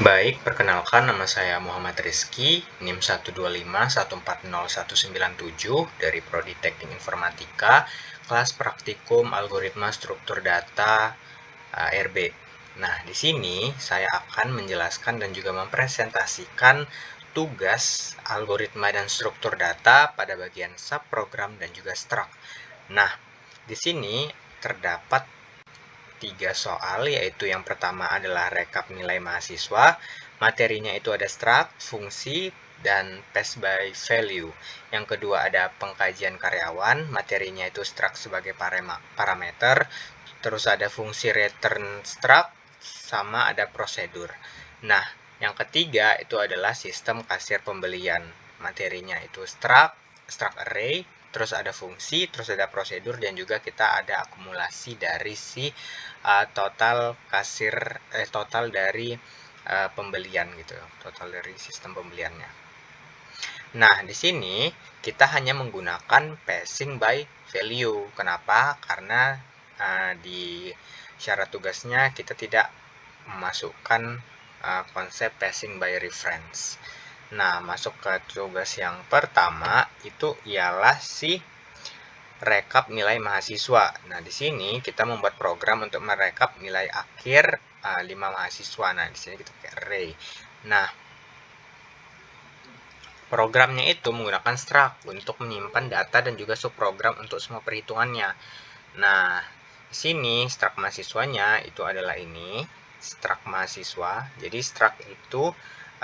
Baik, perkenalkan nama saya Muhammad Rizky, NIM 125140197 dari Prodi Teknik Informatika, kelas praktikum algoritma struktur data RB. Nah, di sini saya akan menjelaskan dan juga mempresentasikan tugas algoritma dan struktur data pada bagian subprogram dan juga struct. Nah, di sini terdapat 3 soal, yaitu yang pertama adalah rekap nilai mahasiswa, materinya itu ada struct, fungsi, dan pass by value. Yang kedua ada pengkajian karyawan, materinya itu struct sebagai parameter, terus ada fungsi return struct, sama ada prosedur. Nah, yang ketiga itu adalah sistem kasir pembelian, materinya itu struct array, terus ada fungsi, terus ada prosedur, dan juga kita ada akumulasi dari si total dari pembelian gitu, total dari sistem pembeliannya. Nah, di sini kita hanya menggunakan passing by value. Kenapa? Karena di syarat tugasnya kita tidak memasukkan konsep passing by reference. Nah, masuk ke tugas yang pertama itu ialah si rekap nilai mahasiswa. Nah, di sini kita membuat program untuk merekap nilai akhir 5 mahasiswa. Nah, di sini kita pakai array. Nah, programnya itu menggunakan struct untuk menyimpan data dan juga subprogram untuk semua perhitungannya. Nah, di sini struct mahasiswanya itu adalah ini, struct mahasiswa. Jadi struct itu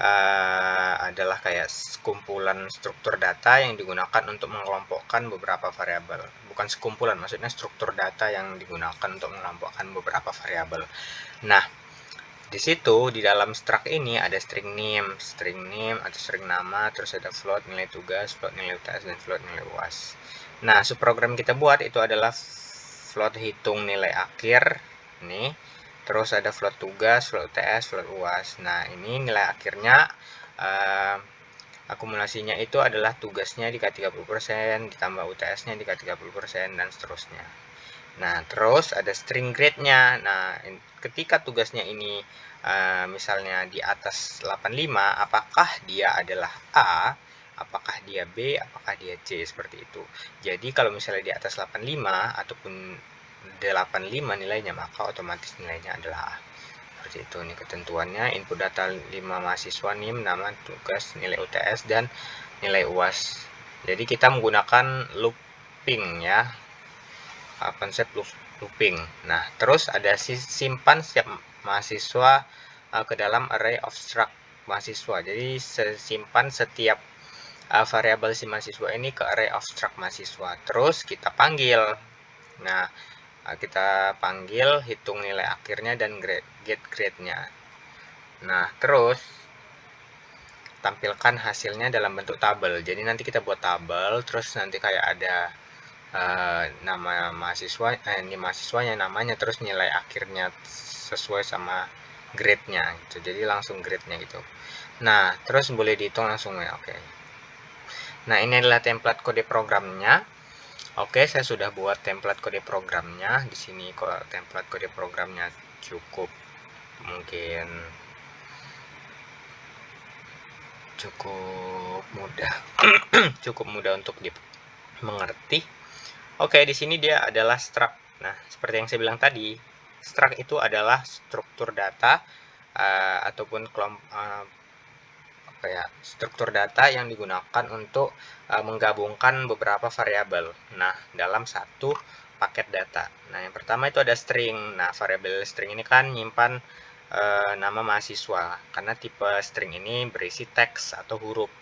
adalah kayak sekumpulan struktur data yang digunakan untuk mengelompokkan beberapa variabel. Bukan sekumpulan, maksudnya struktur data yang digunakan untuk mengelompokkan beberapa variabel. Nah, di situ di dalam struct ini ada string name atau string nama, terus ada float nilai tugas, float nilai UTS, dan float nilai UAS. Nah, subprogram kita buat itu adalah float hitung nilai akhir nih. Terus ada float tugas, float UTS, float UAS. Nah, ini nilai akhirnya akumulasinya itu adalah tugasnya dikali 30%, ditambah UTS-nya dikali 30%, dan seterusnya. Nah, terus ada string grade-nya. Nah, ketika tugasnya ini misalnya di atas 85, apakah dia adalah A, apakah dia B, apakah dia C, seperti itu. Jadi kalau misalnya di atas 85 ataupun 85 nilainya, maka otomatis nilainya adalah A. Seperti itu. Ini ketentuannya, input data 5 mahasiswa, NIM, nama, tugas, nilai UTS, dan nilai UAS. Jadi kita menggunakan looping ya, konsep looping. Nah, terus ada simpan setiap mahasiswa ke dalam array of struct mahasiswa. Jadi simpan setiap variabel si mahasiswa ini ke array of struct mahasiswa. Terus kita panggil. Nah, kita panggil hitung nilai akhirnya dan get grade-nya. Nah, terus tampilkan hasilnya dalam bentuk tabel. Jadi nanti kita buat tabel, terus nanti kayak ada nama mahasiswa, ini mahasiswanya, namanya, terus nilai akhirnya sesuai sama grade-nya gitu. Jadi langsung grade-nya gitu. Nah, terus boleh dihitung langsung ya. Oke. Nah, ini adalah template kode programnya. Oke, saya sudah buat template kode programnya. Di sini kok template kode programnya cukup mudah. Cukup mudah untuk dimengerti. Oke, di sini dia adalah struct. Nah, seperti yang saya bilang tadi, struct itu adalah struktur data ataupun struktur data yang digunakan untuk menggabungkan beberapa variabel. Nah, dalam satu paket data. Nah, yang pertama itu ada string. Nah, variabel string ini kan nyimpan nama mahasiswa, karena tipe string ini berisi teks atau huruf.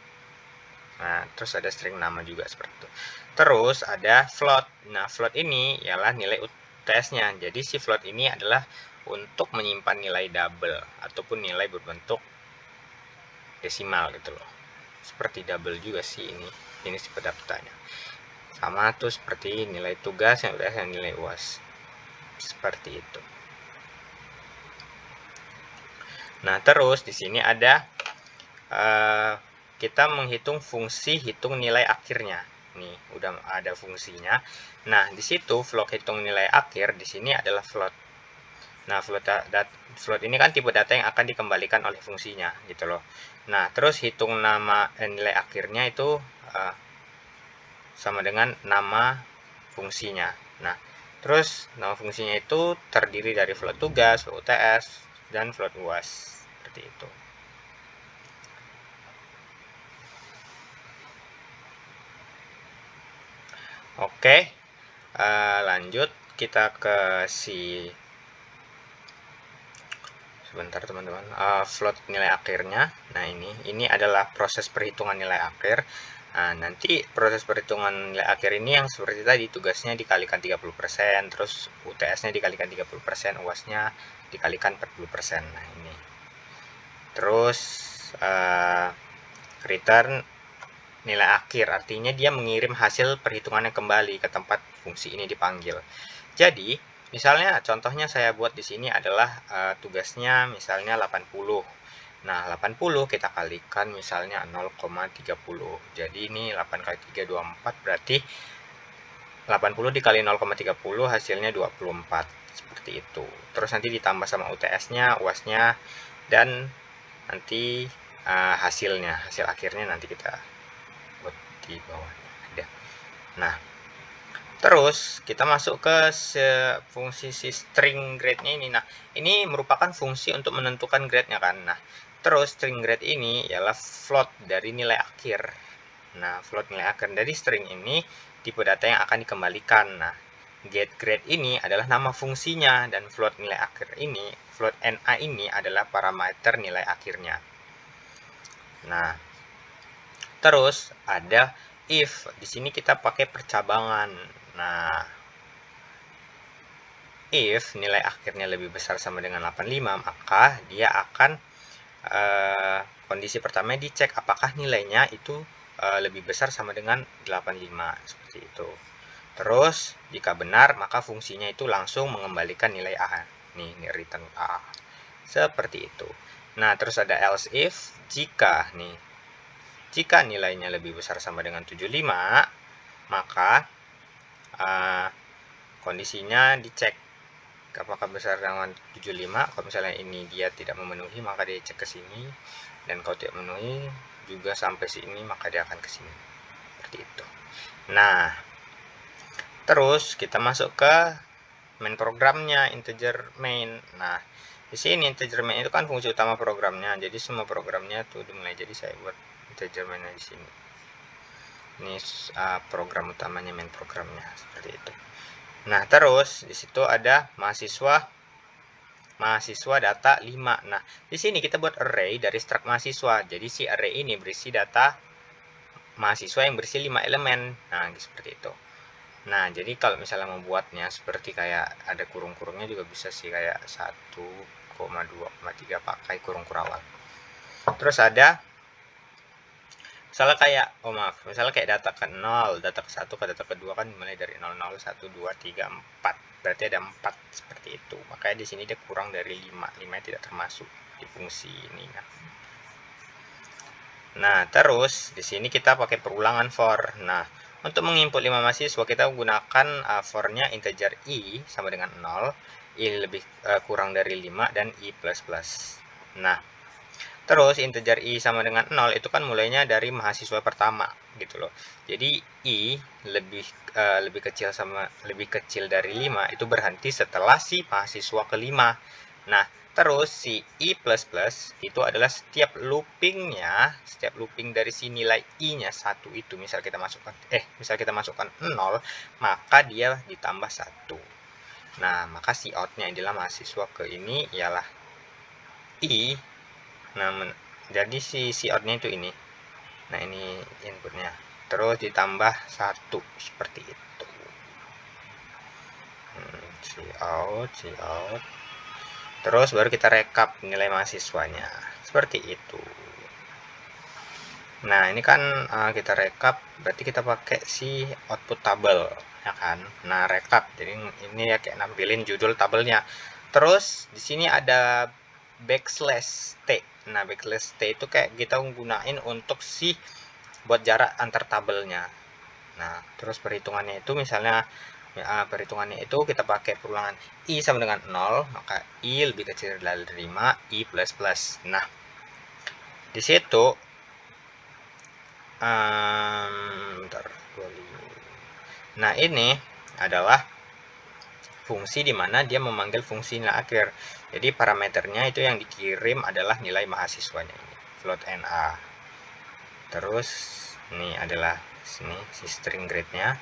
Nah, terus ada string nama juga seperti itu. Terus ada float. Nah, float ini ialah nilai UTS-nya. Jadi si float ini adalah untuk menyimpan nilai double ataupun nilai berbentuk desimal gitu loh. Seperti double juga sih ini si pendaftarnya. Sama tuh seperti nilai tugas yang UTS dan nilai UAS. Seperti itu. Nah, terus di sini ada kita menghitung fungsi hitung nilai akhirnya. Nih, udah ada fungsinya. Nah, di situ float hitung nilai akhir di sini adalah float. Nah, float ini kan tipe data yang akan dikembalikan oleh fungsinya gitu loh. Nah, terus hitung nama nilai akhirnya itu sama dengan nama fungsinya. Nah, terus nama fungsinya itu terdiri dari float tugas, float UTS, dan float UAS. Seperti itu. Oke, lanjut kita ke sebentar teman-teman, float nilai akhirnya. Nah, ini adalah proses perhitungan nilai akhir. Nah, nanti proses perhitungan nilai akhir ini yang seperti tadi, tugasnya dikalikan 30%, terus UTS-nya dikalikan 30%, UAS-nya dikalikan 40%. Nah, ini. Terus return nilai akhir, artinya dia mengirim hasil perhitungannya kembali ke tempat fungsi ini dipanggil. Jadi, misalnya contohnya saya buat di sini adalah tugasnya misalnya 80. Nah, 80 kita kalikan misalnya 0,30. Jadi ini 8 kali 3 24, berarti 80 dikali 0,30 hasilnya 24. Seperti itu. Terus nanti ditambah sama UTS-nya, UAS-nya, dan nanti hasil akhirnya nanti kita buat di bawahnya ada. Nah, terus kita masuk ke fungsi si string grade-nya ini. Nah, ini merupakan fungsi untuk menentukan grade-nya kan. Nah, terus string grade ini ialah float dari nilai akhir. Nah, float nilai akhir dari string ini tipe data yang akan dikembalikan. Nah, get grade ini adalah nama fungsinya, dan float nilai akhir ini, float NA ini adalah parameter nilai akhirnya. Nah, terus ada if. Di sini kita pakai percabangan. Nah, if nilai akhirnya lebih besar sama dengan 85, maka dia akan kondisi pertama dicek apakah nilainya itu lebih besar sama dengan 85, seperti itu. Terus jika benar, maka fungsinya itu langsung mengembalikan nilai A. Ini return A. Seperti itu. Nah, terus ada else if. Jika nilainya lebih besar sama dengan 75, maka kondisinya dicek apakah besar dengan 75. Kalau misalnya ini dia tidak memenuhi, maka dia cek ke sini, dan kalau tidak memenuhi juga sampai sini, maka dia akan ke sini. Seperti itu. Nah, terus kita masuk ke main programnya, integer main. Nah, di sini integer main itu kan fungsi utama programnya. Jadi semua programnya tuh dimulai. Jadi saya buat integer main di sini. Ini program utamanya, main programnya, seperti itu. Nah, terus di situ ada mahasiswa data 5. Nah, di sini kita buat array dari struct mahasiswa. Jadi si array ini berisi data mahasiswa yang berisi 5 elemen. Nah, seperti itu. Nah, jadi kalau misalnya membuatnya seperti kayak ada kurung-kurungnya juga bisa sih, kayak 1,2,3 pakai kurung kurawal. Terus ada misalnya kayak, misalnya kayak data ke 0, data ke 1, ke data ke 2 kan mulai dari 00, 1, 2, 3, 4. Berarti ada 4 seperti itu. Makanya di sini dia kurang dari 5. 5 tidak termasuk di fungsi ini. Nah, terus di sini kita pakai perulangan for. Nah, untuk menginput 5 mahasiswa kita gunakan for-nya integer i sama dengan 0, i lebih kurang dari 5, dan i plus plus. Nah, terus integer i sama dengan 0 itu kan mulainya dari mahasiswa pertama gitu loh. Jadi i lebih kecil dari 5 itu berhenti setelah si mahasiswa kelima. Nah, terus si i plus plus itu adalah setiap looping dari si nilai i-nya 1 itu, misal kita masukkan 0, maka dia ditambah 1. Nah, maka si out-nya adalah mahasiswa ke ini ialah i. Nah, jadi si out-nya itu ini. Nah, ini inputnya. Terus ditambah 1 seperti itu. Si out. Terus baru kita rekap nilai mahasiswanya. Seperti itu. Nah, ini kan kita rekap, berarti kita pakai si output table, ya kan? Nah, rekap. Jadi ini ya kayak nampilin judul tabelnya. Terus di sini ada backslash t. Nah, backslash t itu kayak kita gunain untuk buat jarak antar tabelnya. Nah, terus perhitungannya itu misalnya perhitungannya itu kita pakai perulangan I sama dengan 0, maka I lebih kecil dari 5, I plus plus. Nah, di situ nah ini adalah fungsi di mana dia memanggil fungsi nilai akhir. Jadi parameternya itu yang dikirim adalah nilai mahasiswanya ini, float NA. Terus ini adalah sini si string grade-nya.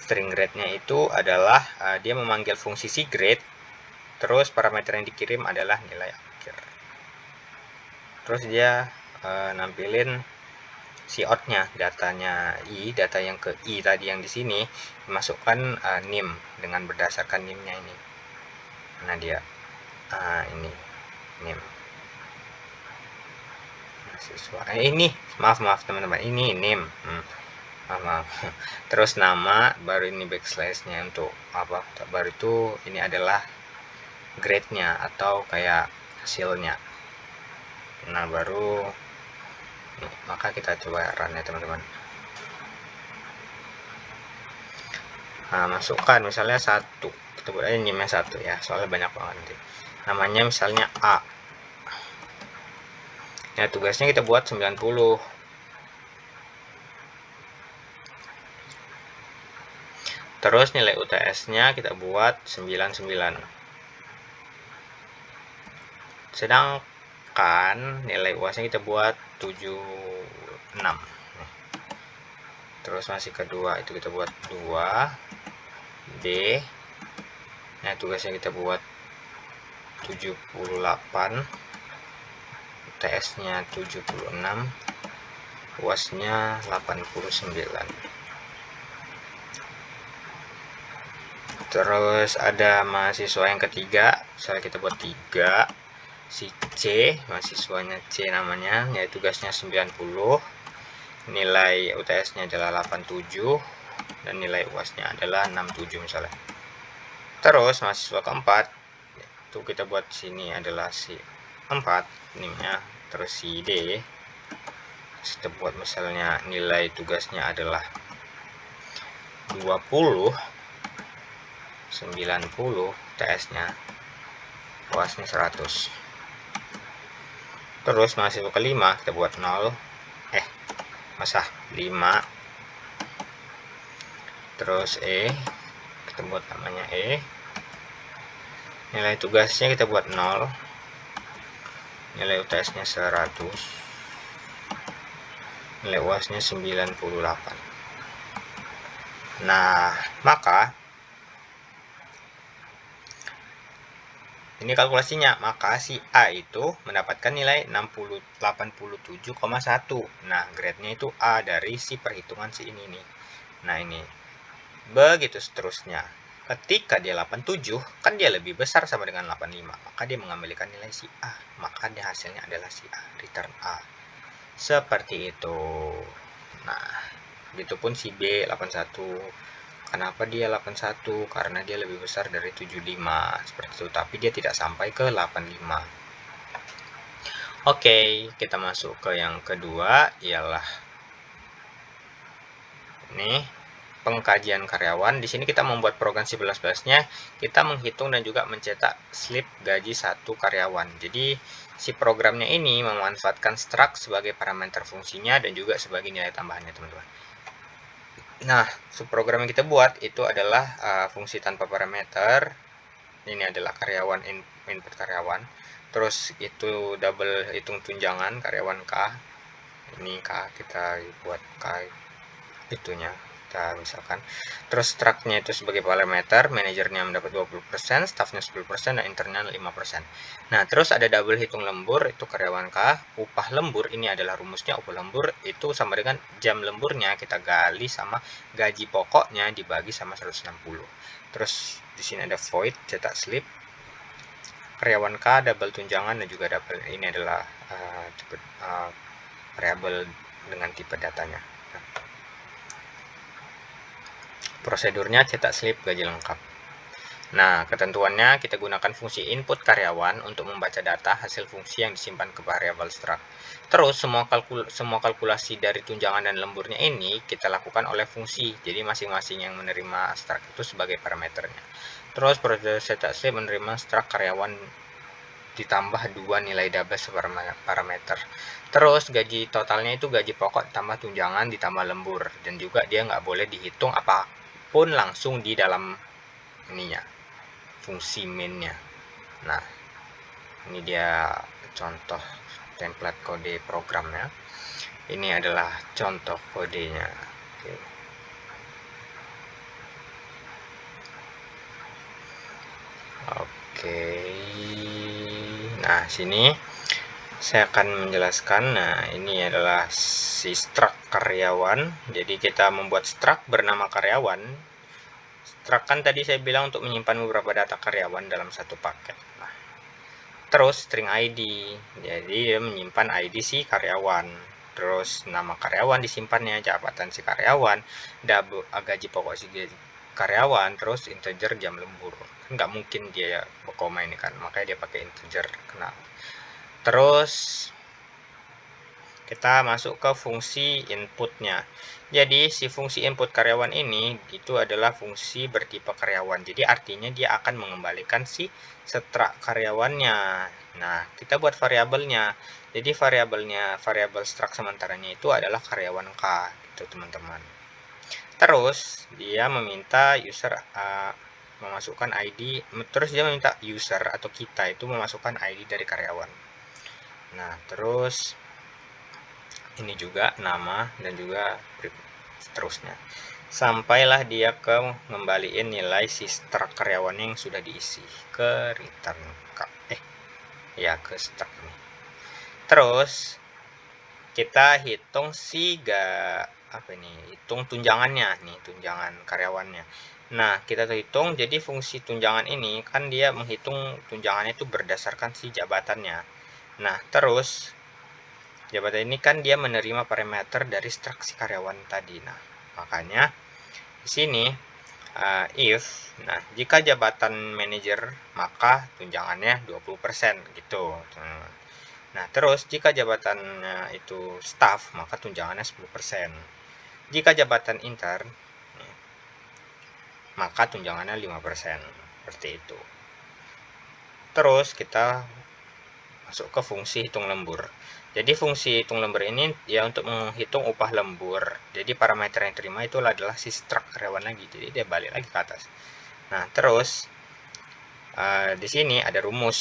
String grade-nya itu adalah dia memanggil fungsi si grade. Terus parameter yang dikirim adalah nilai akhir. Terus dia nampilin si out-nya, datanya I, data yang ke I tadi yang di sini dimasukkan NIM dengan berdasarkan NIM-nya ini. Nah dia ini NIM mahasiswa. Ini maaf teman-teman, ini NIM. Maaf. Terus nama, baru ini backslash-nya untuk apa? Baru itu ini adalah grade-nya atau kayak hasilnya. Nah baru maka kita coba run ya teman-teman. Nah, masukkan misalnya 1, kita buat aja NIM-nya 1 ya, soalnya banyak banget nanti. Namanya misalnya A. Ya tugasnya kita buat 90. Terus nilai UTS-nya kita buat 99. Sedangkan nilai UAS-nya kita buat 76. Terus masih kedua itu kita buat 2. B. Nah, tugasnya kita buat 78. UTS-nya 76. UAS-nya 89. Terus ada mahasiswa yang ketiga, misalnya kita buat 3. Si C, mahasiswanya C namanya, ya tugasnya 90. Nilai UTS-nya adalah 87 dan nilai UAS-nya adalah 67 misalnya. Terus mahasiswa keempat itu kita buat sini adalah si 4 NIM-nya, terus si D kita buat misalnya nilai tugasnya adalah 20, 90 TS-nya, UAS-nya 100. Terus mahasiswa kelima kita buat 0, 5. Terus E, kita buat namanya E. Nilai tugasnya kita buat 0. Nilai UTS-nya 100. Nilai UAS-nya 98. Nah, maka ini kalkulasinya, maka si A itu mendapatkan nilai 87,1. Nah, grade-nya itu A dari si perhitungan si ini nih. Nah, ini. Begitu seterusnya. Ketika dia 87, kan dia lebih besar sama dengan 85. Maka dia mengambilkan nilai si A. Maka dia hasilnya adalah si A, return A. Seperti itu. Nah, begitupun si B 81. Kenapa dia 81? Karena dia lebih besar dari 75 seperti itu, tapi dia tidak sampai ke 85. Oke, kita masuk ke yang kedua, ialah ini pengkajian karyawan. Di sini kita membuat program C++-nya, kita menghitung dan juga mencetak slip gaji satu karyawan. Jadi si programnya ini memanfaatkan struct sebagai parameter fungsinya dan juga sebagai nilai tambahannya, teman-teman. Nah, subprogram yang kita buat itu adalah fungsi tanpa parameter. Ini adalah karyawan, input karyawan. Terus itu double hitung tunjangan karyawan K. Ini K, kita buat K itunya. Kita misalkan. Terus struct-nya itu sebagai parameter, manajernya mendapat 20%, staffnya 10%, dan internnya 5%. Nah, terus ada double hitung lembur, itu karyawan K. Upah lembur, ini adalah rumusnya, upah lembur itu sama dengan jam lemburnya kita gali sama gaji pokoknya dibagi sama 160. Terus di sini ada void, cetak slip, karyawan K, double tunjangan, dan juga double, ini adalah variabel dengan tipe datanya. Prosedurnya cetak slip gaji lengkap. Nah, ketentuannya kita gunakan fungsi input karyawan untuk membaca data hasil fungsi yang disimpan ke variabel struct. Terus semua kalkulasi dari tunjangan dan lemburnya ini kita lakukan oleh fungsi. Jadi masing-masing yang menerima struct itu sebagai parameternya. Terus proses cetak slip menerima struct karyawan ditambah 2 nilai double parameter. Terus gaji totalnya itu gaji pokok ditambah tunjangan ditambah lembur, dan juga dia nggak boleh dihitung apapun langsung di dalam ininya, fungsi mainnya. Nah, ini dia contoh template kode programnya. Ini adalah contoh kodenya. Oke. Nah, sini saya akan menjelaskan. Nah, ini adalah si struct karyawan. Jadi kita membuat struct bernama karyawan. Struct kan tadi saya bilang untuk menyimpan beberapa data karyawan dalam satu paket. Nah, terus string ID. Jadi dia menyimpan ID si karyawan. Terus nama karyawan disimpannya, jabatan si karyawan, gaji pokok si karyawan, terus integer jam lembur. Kan nggak mungkin dia koma ini kan, makanya dia pakai integer. Kenapa? Terus kita masuk ke fungsi inputnya. Jadi si fungsi input karyawan ini itu adalah fungsi bertipe karyawan. Jadi artinya dia akan mengembalikan si struct karyawannya. Nah, kita buat variabelnya. Jadi variabel struct sementaranya itu adalah karyawan K, gitu teman-teman. Terus dia meminta user memasukkan ID, terus dia meminta user atau kita itu memasukkan ID dari karyawan. Nah, terus ini juga nama dan juga seterusnya, sampailah dia ke ngembaliin nilai si struct karyawan yang sudah diisi ke return ke struct ini. Terus kita hitung hitung tunjangannya nih, tunjangan karyawannya. Nah, kita hitung, jadi fungsi tunjangan ini kan dia menghitung tunjangannya itu berdasarkan si jabatannya. Nah, terus jabatan ini kan dia menerima parameter dari struct si karyawan tadi. Nah, makanya di sini jika jabatan manajer maka tunjangannya 20% gitu. Nah, terus jika jabatannya itu staff maka tunjangannya 10%. Jika jabatan intern maka tunjangannya 5%. Seperti itu. Terus kita masuk ke fungsi hitung lembur. Jadi fungsi hitung lembur ini ya untuk menghitung upah lembur. Jadi parameter yang terima itu adalah si struct karyawan lagi. Jadi dia balik lagi ke atas. Nah, terus di sini ada rumus.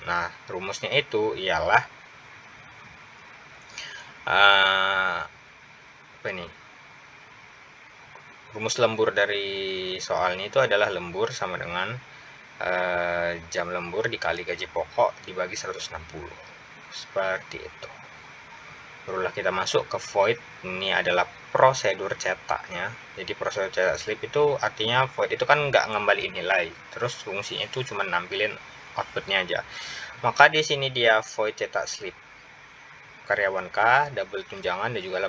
Nah, rumusnya itu ialah rumus lembur dari soalnya itu adalah lembur sama dengan jam lembur dikali gaji pokok dibagi 160. Seperti itu. Barulah kita masuk ke void. Ini adalah prosedur cetaknya. Jadi prosedur cetak slip itu artinya void itu kan nggak ngembaliin nilai, terus fungsinya itu cuma nampilin outputnya aja. Maka di sini dia void cetak slip karyawan K, double tunjangan dan juga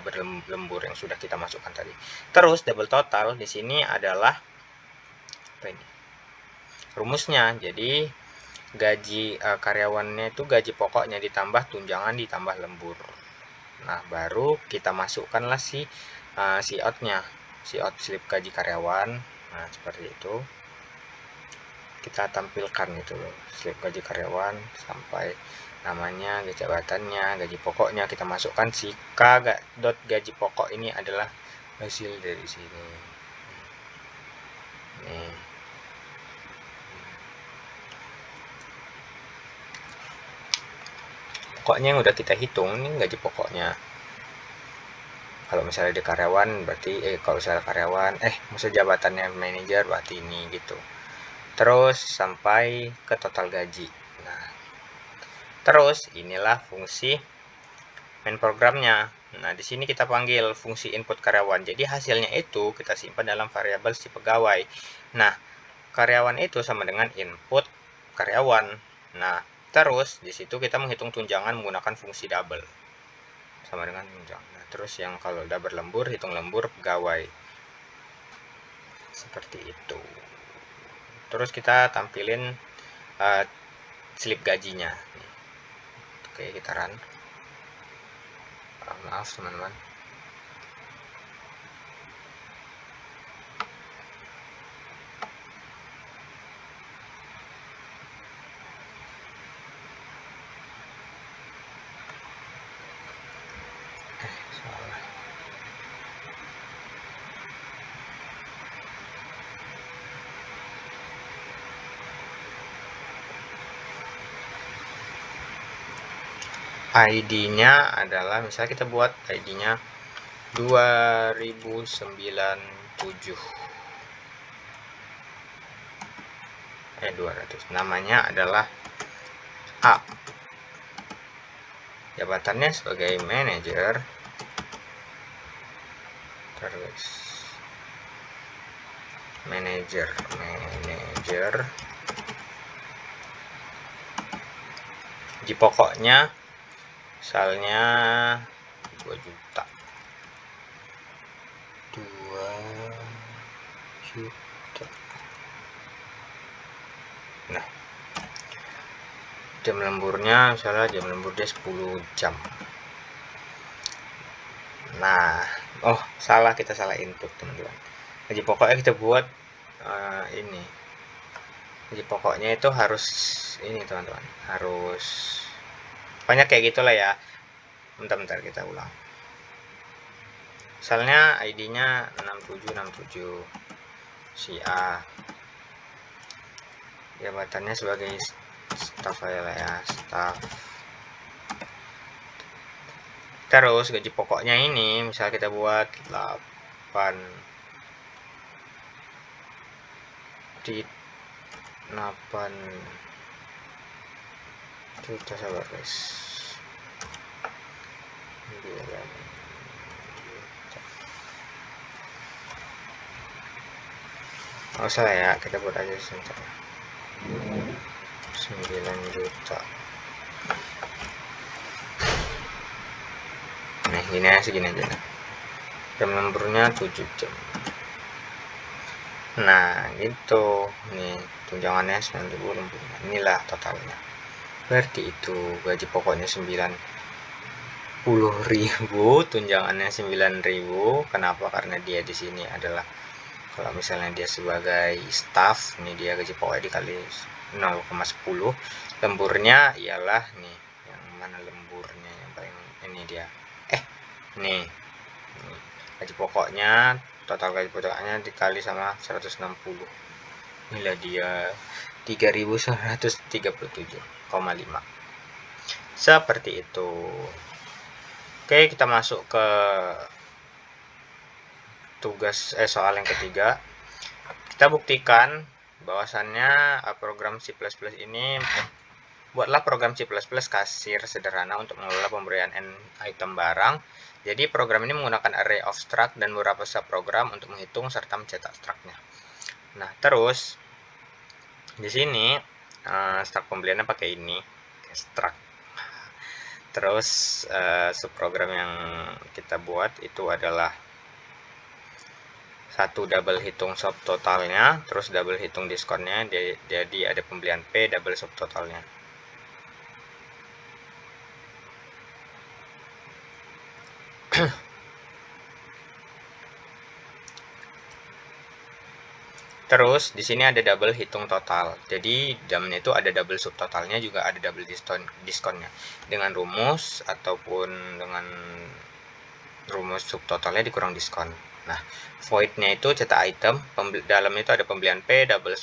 lembur yang sudah kita masukkan tadi. Terus double total di sini adalah rumusnya. Jadi gaji karyawannya itu gaji pokoknya ditambah tunjangan ditambah lembur. Nah, baru kita masukkanlah si outnya, si out slip gaji karyawan. Nah, seperti itu. Kita tampilkan itu slip gaji karyawan sampai namanya, jabatannya, gaji pokoknya kita masukkan si gaji pokok ini adalah hasil dari sini. Nih. Pokoknya yang udah kita hitung ini gaji pokoknya. Kalau misalnya di karyawan berarti kalau misalnya karyawan maksud jabatannya manajer berarti ini gitu. Terus sampai ke total gaji. Nah, terus inilah fungsi main programnya. Nah, di sini kita panggil fungsi input karyawan. Jadi hasilnya itu kita simpan dalam variabel si pegawai. Nah, karyawan itu sama dengan input karyawan. Nah, terus di situ kita menghitung tunjangan menggunakan fungsi double. Sama dengan tunjangan. Nah, terus yang kalau udah berlembur, hitung lembur pegawai. Seperti itu. terus kita tampilin slip gajinya. Oke, kita run. Maaf teman-teman. Salah. ID-nya adalah, misalnya kita buat ID-nya 2097. 200. Namanya adalah A. Jabatannya sebagai manajer. Terus manajer. Di pokoknya misalnya 2 juta. 2 juta. Nah, jam lemburnya misalnya jam lembur dia 10 jam. Nah, salah, kita salah input teman-teman. Gaji pokoknya kita buat ini. Gaji pokoknya itu harus ini teman-teman, harus banyak kayak gitulah ya. Bentar kita ulang. Misalnya ID-nya 6767 si A. Jabatannya sebagai staff ya, staff. Terus gaji pokoknya ini misal kita buat 8 juta, sabar guys. Salah ya, kita buat aja sebentar. 9 juta. Nah, gini ya, segini aja. Jam lemburnya 7 jam. Nah, gitu. Nih, tunjangannya 9.000 lemburnya. Inilah totalnya. Berarti itu gaji pokoknya 90.000, tunjangannya 9.000. Kenapa? Karena dia di sini adalah, kalau misalnya dia sebagai staff, ini dia gaji pokoknya dikali 0,10. Lemburnya ialah nih, yang mana lemburnya yang paling ini dia. Nih. Gaji pokoknya, total gaji pokoknya dikali sama 160. Inilah dia 3.937,5. Seperti itu. Oke, kita masuk ke tugas soal yang ketiga. Kita buktikan bahwasannya program C++ ini, buatlah program C++ kasir sederhana untuk mengelola pemberian item barang. Jadi program ini menggunakan array of struct dan beberapa subprogram untuk menghitung serta mencetak struct-nya. Nah, terus di sini struct pembeliannya pakai ini, struct. Terus subprogram yang kita buat itu adalah satu double hitung subtotalnya, terus double hitung diskonnya, jadi ada pembelian P double subtotalnya. Terus di sini ada double hitung total. Jadi dalamnya itu ada double subtotalnya, juga ada double diskonnya. Dengan rumus ataupun dengan rumus subtotalnya dikurang diskon. Nah, void-nya itu cetak item, dalamnya itu ada pembelian P, double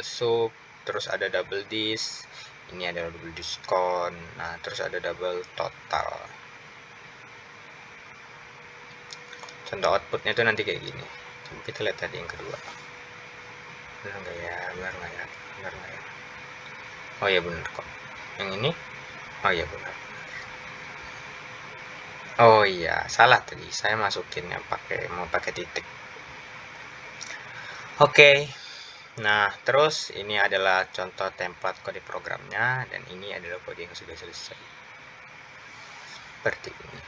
sub, terus ada double dis. Ini ada double diskon. Nah, terus ada double total. Contoh outputnya itu nanti kayak gini. Coba kita lihat tadi yang kedua. Benar nggak ya? Oh ya, benar kok. Yang ini? Oh ya, benar. Oh iya, salah tadi. Saya masukin yang mau pakai titik. Oke. Nah, terus ini adalah contoh template kode programnya, dan ini adalah kode yang sudah selesai. Seperti ini.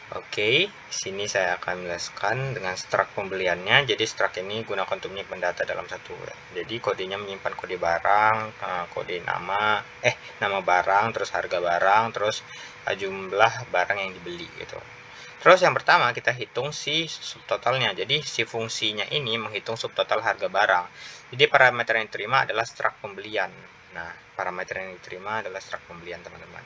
Oke, sini saya akan menjelaskan dengan struct pembeliannya. Jadi struct ini gunakan untuk menyimpan data dalam satu. Jadi kodenya menyimpan kode barang, kode nama barang, terus harga barang, terus jumlah barang yang dibeli gitu. Terus yang pertama kita hitung si subtotalnya. Jadi si fungsinya ini menghitung subtotal harga barang. Jadi parameter yang diterima adalah struct pembelian. Nah, parameter yang diterima adalah struct pembelian, teman-teman.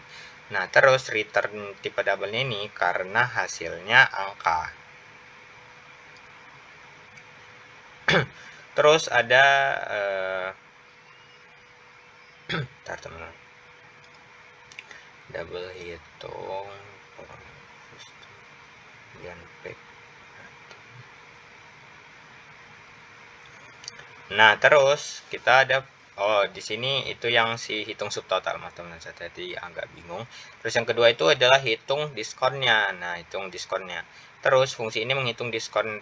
Nah, terus return tipe double ini karena hasilnya angka. Terus ada bentar, teman-teman. Double hitung Nah, terus kita ada di sini itu yang si hitung subtotal, teman-teman. Saya tadi agak bingung. Terus yang kedua itu adalah hitung diskonnya. Nah, hitung diskonnya. Terus fungsi ini menghitung diskonnya.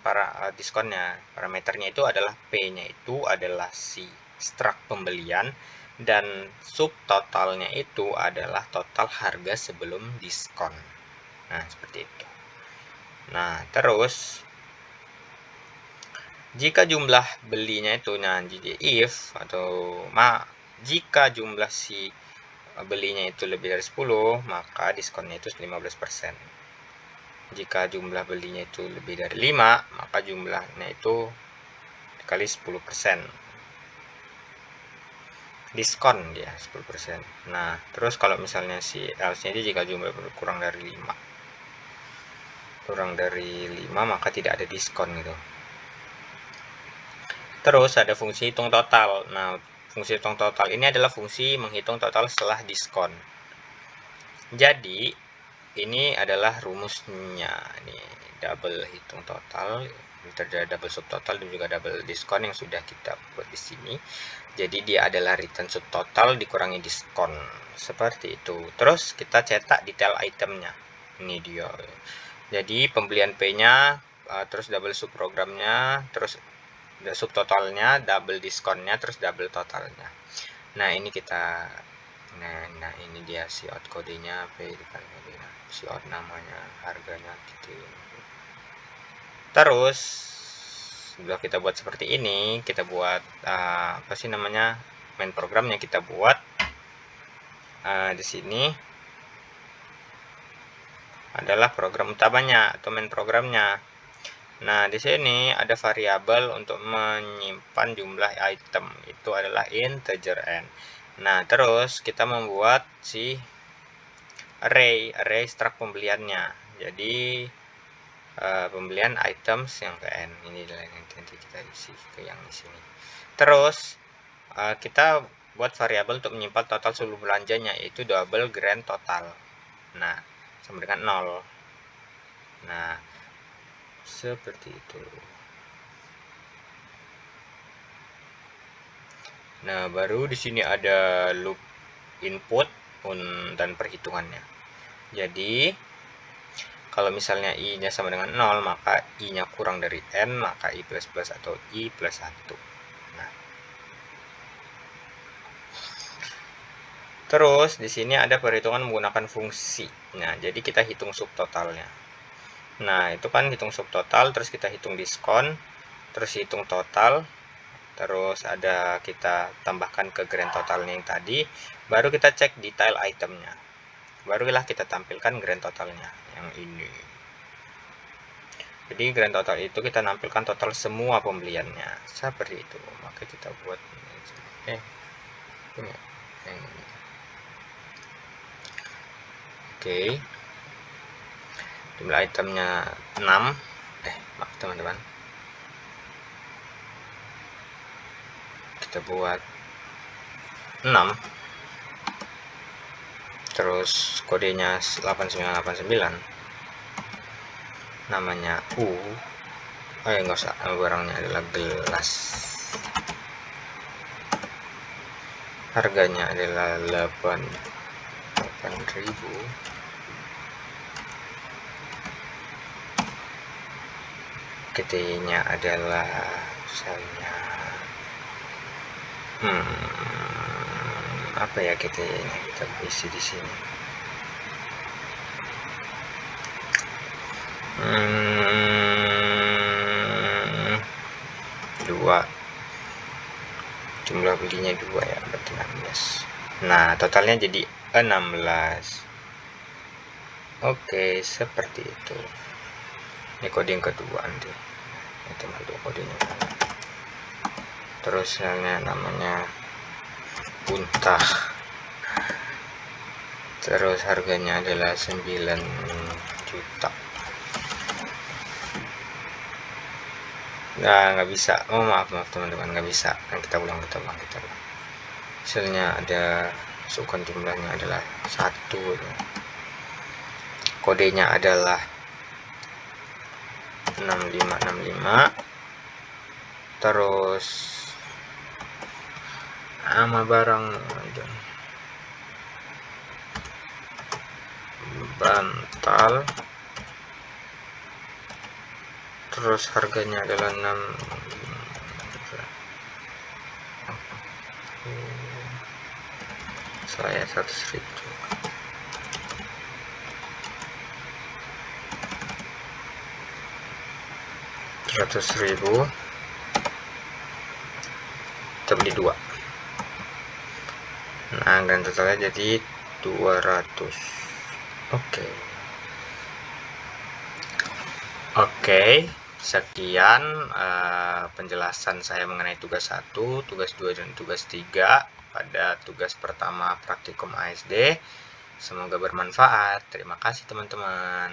Parameternya itu adalah P-nya itu adalah si struct pembelian dan subtotalnya itu adalah total harga sebelum diskon. Nah, seperti itu. Nah, terus jika jumlah belinya itu jadi if atau jika jumlah si belinya itu lebih dari 10, maka diskonnya itu 15%. Jika jumlah belinya itu lebih dari 5, maka jumlahnya itu dikali 10%. Diskon dia 10%. Nah, terus kalau misalnya si else-nya itu jika jumlah kurang dari 5. Kurang dari 5 maka tidak ada diskon gitu. Terus ada fungsi hitung total. Nah, fungsi hitung total ini adalah fungsi menghitung total setelah diskon. Jadi, ini adalah rumusnya. Ini double hitung total, terjadi double subtotal dan juga double diskon yang sudah kita buat di sini. Jadi dia adalah return subtotal dikurangi diskon. Seperti itu. Terus kita cetak detail itemnya. Ini dia. Jadi pembelian P-nya, terus double subprogramnya, terus subtotalnya, double diskonnya, terus double totalnya. Nah, ini kita nah ini dia si out kodenya, P depan kodenya, si out namanya, harganya gitu. Terus setelah kita buat seperti ini, kita buat apa sih namanya, main programnya kita buat di sini adalah program utamanya atau main programnya. Nah, di sini ada variabel untuk menyimpan jumlah item, itu adalah integer n. Nah, terus kita membuat si array struct pembeliannya. Jadi pembelian items yang ke n ini adalah yang nanti kita isi ke yang di sini. Terus kita buat variabel untuk menyimpan total seluruh belanjanya, yaitu double grand total. Nah, sama dengan 0. Nah, seperti itu. Nah, baru di sini ada loop input dan perhitungannya. Jadi, kalau misalnya i-nya sama dengan 0, maka i-nya kurang dari n, maka i++ atau i plus 1. Nah. Terus di sini ada perhitungan menggunakan fungsi. Nah, jadi kita hitung subtotalnya. Nah, itu kan hitung subtotal, terus kita hitung diskon, terus hitung total, terus ada kita tambahkan ke grand totalnya yang tadi, baru kita cek detail itemnya, barulah kita tampilkan grand totalnya yang ini. Jadi grand total itu kita nampilkan total semua pembeliannya seperti itu. Maka kita buat ini. Oke, jumlah itemnya 6. Maaf teman-teman, kita buat 6, terus kodenya 8989, namanya enggak usah, barangnya adalah gelas, harganya adalah 8.000, GT-nya adalah misalnya apa ya GT-nya, kita isi di sini. 2, jumlah belinya 2 ya, berarti 16. Nah, totalnya jadi 16. Oke, seperti itu. Ini kode yang kedua nanti. Itu kodenya. Terus namanya Unta. Terus harganya adalah 9 juta. Nah, nggak bisa. Oh, maaf teman-teman, nggak bisa. Nah, kita ulang. Hasilnya ada, masukkan jumlahnya adalah 1. Kodenya adalah 6565. Terus nama barang bantal, terus harganya adalah 6. Saya 100.000. Kita beli 2. Nah, dan totalnya jadi 200. Oke, sekian penjelasan saya mengenai tugas 1, tugas 2, dan tugas 3 pada tugas pertama praktikum ASD. Semoga bermanfaat. Terima kasih teman-teman.